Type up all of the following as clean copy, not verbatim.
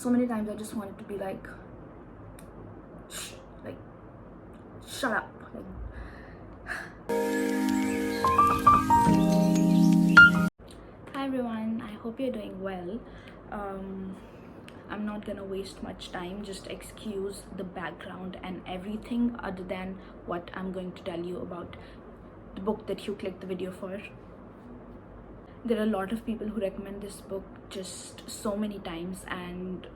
So many times I just wanted to be like, shh, like, shut up. Hi everyone, I hope you're doing well. I'm not gonna waste much time, just excuse the background and everything other than what I'm going to tell you about the book that you clicked the video for. There are a lot of people who recommend this book just so many times, and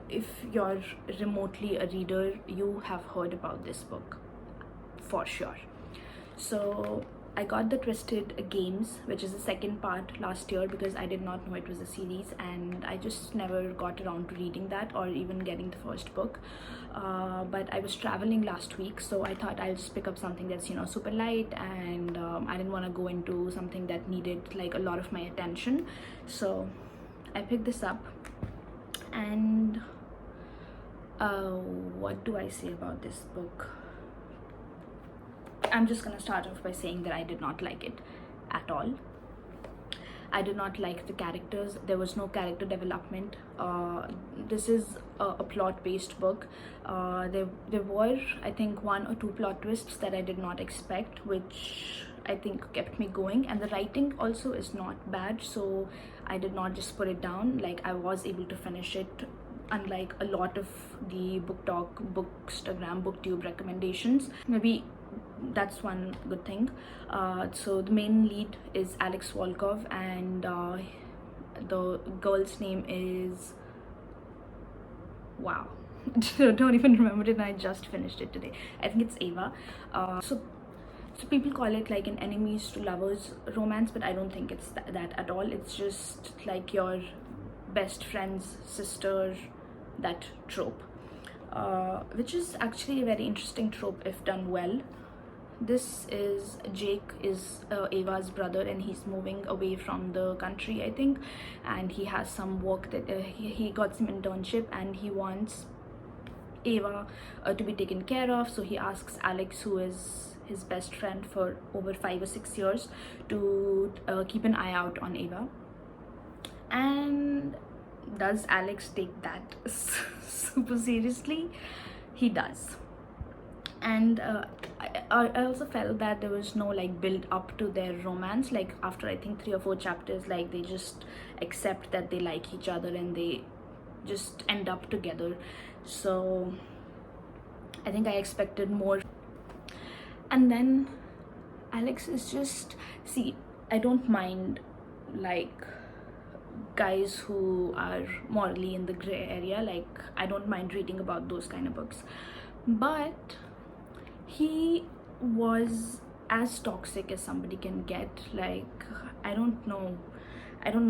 if you're remotely a reader, you have heard about this book for sure. So I got the Twisted Games, which is the second part, last year because I did not know it was a series, and I just never got around to reading that or even getting the first book. But I was traveling last week, so I thought I'll just pick up something that's super light, and I didn't want to go into something that needed like a lot of my attention. So I picked this up, and what do I say about this book? I'm just gonna start off by saying that I did not like it at all. I did not like the characters. There was no character development. This is a plot-based book. There were, I think, 1 or 2 plot twists that I did not expect, which I think kept me going, and the writing also is not bad, so I did not just put it down. Like, I was able to finish it, unlike a lot of the book talk, bookstagram, booktube recommendations. Maybe that's one good thing. So the main lead is Alex Volkov, and the girl's name is, wow, don't even remember it, and I just finished it today. I think it's Ava. So people call it like an enemies to lovers romance, but I don't think it's that at all. It's just like your best friend's sister, that trope, which is actually a very interesting trope if done well. This is Jake, is Ava's brother, and he's moving away from the country, I think, and he has some work that he got some internship, and he wants Ava to be taken care of. So he asks Alex, who is his best friend for over 5 or 6 years, to keep an eye out on Ava. And does Alex take that super seriously? He does. And I also felt that there was no like build up to their romance. Like, after I think 3 or 4 chapters, like, they just accept that they like each other and they just end up together. So I think I expected more. And then Alex is just, see, I don't mind like guys who are morally in the gray area. Like, I don't mind reading about those kind of books, but he was as toxic as somebody can get. Like, I don't know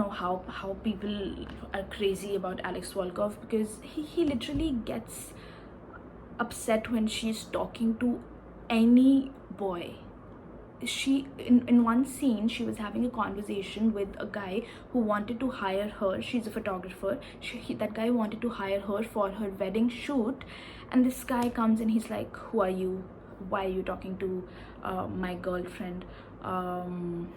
how people are crazy about Alex Volkov, because he literally gets upset when she's talking to any boy. She in one scene, she was having a conversation with a guy who wanted to hire her. She's a photographer. That guy wanted to hire her for her wedding shoot, and this guy comes and he's like, who are you? Why are you talking to my girlfriend? And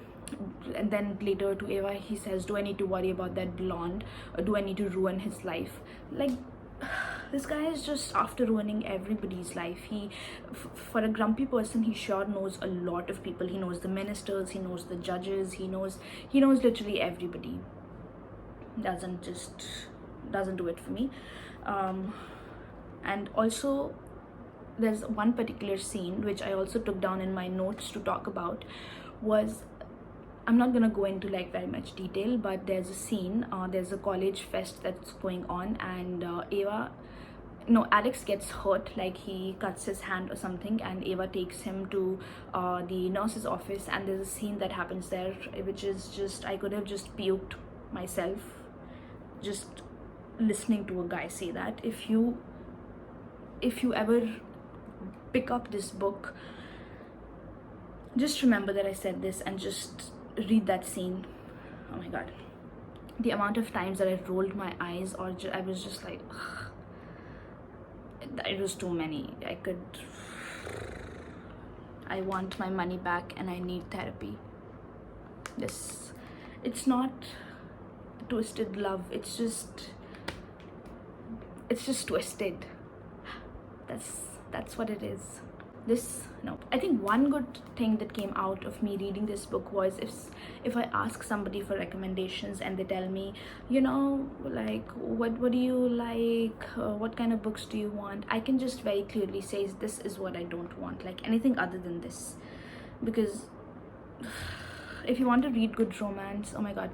then later to Ava, he says, do I need to worry about that blonde, or do I need to ruin his life? Like, this guy is just after ruining everybody's life. For a grumpy person, he sure knows a lot of people. He knows the ministers, he knows the judges, he knows literally everybody. Doesn't do it for me. And also, there's one particular scene which I also took down in my notes to talk about. I'm not gonna go into like very much detail, but there's a scene, there's a college fest that's going on, and Alex gets hurt, like he cuts his hand or something, and Ava takes him to the nurse's office, and there's a scene that happens there which is just, I could have just puked myself just listening to a guy say that. If you ever pick up this book, just remember that I said this and just read that scene. Oh my god, the amount of times that I rolled my eyes, or I was just like, ugh, it was too many. I want my money back and I need therapy. It's not twisted love, it's just it's just twisted. That's what it is. This, no, I think one good thing that came out of me reading this book was if I ask somebody for recommendations and they tell me, you know, like what do you like, what kind of books do you want, I can just very clearly say this is what I don't want, like anything other than this. Because if you want to read good romance, oh my god,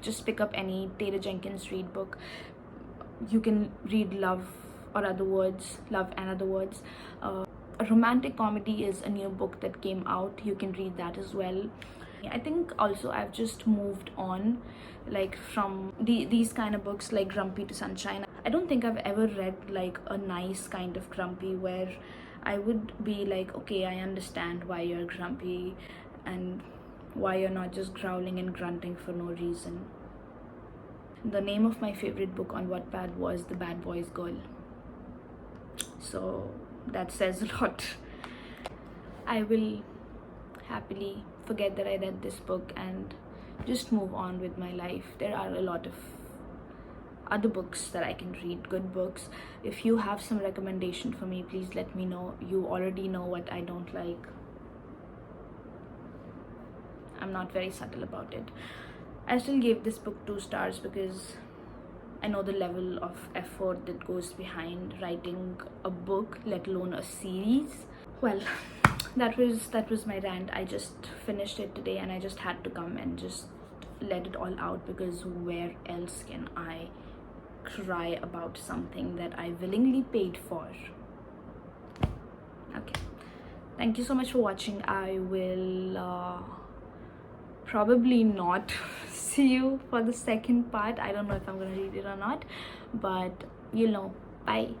just pick up any Taylor Jenkins Reid book. You can read Love and Other Words. A romantic comedy is a new book that came out. You can read that as well. I think also I've just moved on, like from these kind of books like Grumpy to Sunshine. I don't think I've ever read like a nice kind of grumpy where I would be like, okay, I understand why you're grumpy and why you're not just growling and grunting for no reason. The name of my favorite book on Wattpad was The Bad Boys Girl. So that says a lot. I will happily forget that I read this book and just move on with my life. There are a lot of other books that I can read, good books. If you have some recommendation for me, please let me know. You already know what I don't like. I'm not very subtle about it. I still gave this book 2 stars because I know the level of effort that goes behind writing a book, let alone a series. Well, that was my rant. I just finished it today and I just had to come and just let it all out, because where else can I cry about something that I willingly paid for? Okay, thank you so much for watching. I will probably not see you for the second part. I don't know if I'm gonna read it or not, but you'll know. Bye.